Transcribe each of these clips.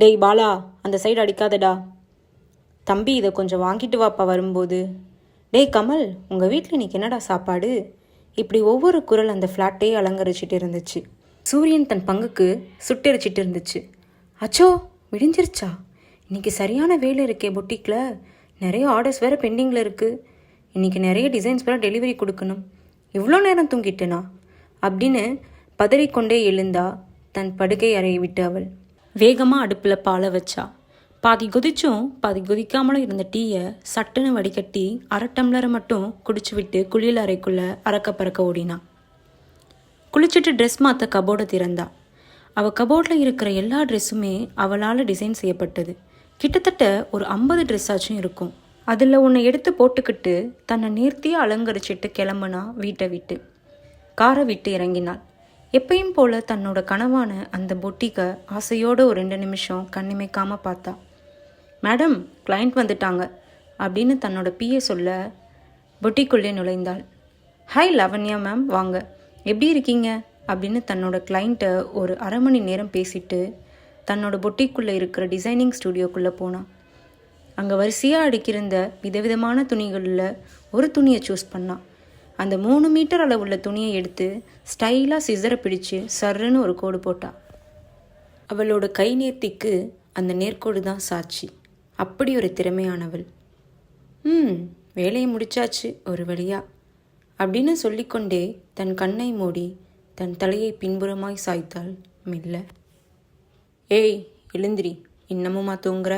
டேய் பாலா, அந்த சைடு அடிக்காதடா. தம்பி, இதை கொஞ்சம் வாங்கிட்டு வாப்பா வரும்போது. டேய் கமல், உங்கள் வீட்டில் இன்னைக்கு என்னடா சாப்பாடு? இப்படி ஒவ்வொரு குரல் அந்த ஃப்ளாட்டையே அலங்கரிச்சிட்டு இருந்துச்சு. சூரியன் தன் பங்குக்கு சுட்டெரிச்சிட்டு இருந்துச்சு. அச்சோ, விடிஞ்சிருச்சா? இன்றைக்கி சரியான வேலை இருக்கே பொட்டிக்கில். நிறைய ஆர்டர்ஸ் வேறு பெண்டிங்கில் இருக்குது. இன்றைக்கி நிறைய டிசைன்ஸ் வேறு டெலிவரி கொடுக்கணும். இவ்வளோ நேரம் தூங்கிட்டேனா அப்படின்னு பதறிக்கொண்டே எழுந்தா தன் படுக்கை அறையை விட்டு அவள். வேகமாக அடுப்பில் பாலை வச்சா. பாதி கொதிச்சும் பாதி கொதிக்காமலும் இருந்த டீயை சட்டுன்னு வடிகட்டி 1/2 டம்ளரை மட்டும் குடிச்சு விட்டு குளியல் அறைக்குள்ளே அறக்க பறக்க ஓடினா. குளிச்சுட்டு ட்ரெஸ் மாற்ற கபோர்டை திறந்தா. அவள் கபோர்டில் இருக்கிற எல்லா ட்ரெஸ்ஸுமே அவளால் டிசைன் செய்யப்பட்டது. கிட்டத்தட்ட ஒரு 50 ட்ரெஸ் ஆச்சும் இருக்கும். அதில் ஒன்று எடுத்து போட்டுக்கிட்டு தன்னை நேர்த்தியாக அலங்கரிச்சிட்டு கிளம்புனா வீட்டை விட்டு. காரை விட்டு இறங்கினாள். எப்பயும் போல் தன்னோட கனவான அந்த பொட்டிக்கை ஆசையோடு ஒரு 2 நிமிஷம் கண்ணிமைக்காமல் பார்த்தா. மேடம், கிளைண்ட் வந்துட்டாங்க அப்படின்னு தன்னோட பிஏ சொல்ல பொட்டிக்குள்ளே நுழைந்தாள். ஹாய் லாவண்யா மேம், வாங்க, எப்படி இருக்கீங்க அப்படின்னு தன்னோட கிளைண்ட்டை ஒரு 1/2 மணி நேரம் பேசிட்டு தன்னோட பொட்டிக்குள்ளே இருக்கிற டிசைனிங் ஸ்டுடியோக்குள்ளே போனான். அங்கே வரிசையாக அடுக்கியிருந்த விதவிதமான துணிகளில் ஒரு துணியை சூஸ் பண்ணான். அந்த 3 மீட்டர் அளவுள்ள துணியை எடுத்து ஸ்டைலாக சிசரை பிடிச்சு சர்ன்னு ஒரு கோடு போட்டா. அவளோட கை நேர்த்திக்கு அந்த நேர்கோடு தான் சாட்சி. அப்படி ஒரு திறமையானவள். வேலையை முடிச்சாச்சு ஒரு வழியா அப்படின்னு சொல்லிக்கொண்டே தன் கண்ணை மூடி தன் தலையை பின்புறமாய் சாய்த்தாள் மெல்ல. ஏய் எழுந்திரி, இன்னமுமா தூங்குற?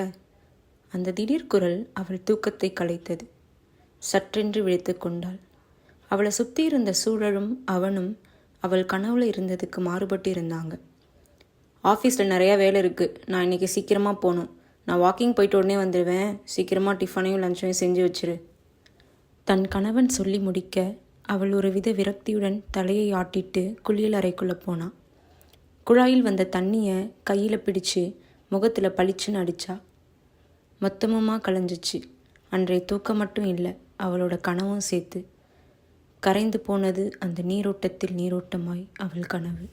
அந்த திடீர் குரல் அவள் தூக்கத்தை கலைத்தது. சற்றென்று விழித்து கொண்டாள். அவளை சுற்றி இருந்த சூழலும் அவனும் அவள் கனவுல இருந்ததுக்கு மாறுபட்டு இருந்தாங்க. ஆஃபீஸில் நிறையா வேலை இருக்குது, நான் இன்றைக்கி சீக்கிரமாக போகணும். நான் வாக்கிங் போயிட்டு உடனே வந்துடுவேன். சீக்கிரமாக டிஃபனையும் லஞ்சையும் செஞ்சு வச்சிரு. தன் கணவன் சொல்லி முடிக்க அவள் ஒரு வித விரக்தியுடன் தலையை ஆட்டிட்டு குளியல் அறைக்குள்ளே போனான். குழாயில் வந்த தண்ணியை கையில் பிடிச்சு முகத்தில் பளிச்சுன்னு அடித்தா. மொத்தமுமாக கலைஞ்சிச்சு. அன்றைய தூக்கம் மட்டும் இல்லை, அவளோட கனவும் சேர்த்து. கரைந்து போனது அந்த நீரோட்டத்தில் நீரோட்டமாய் அவள் கனவு.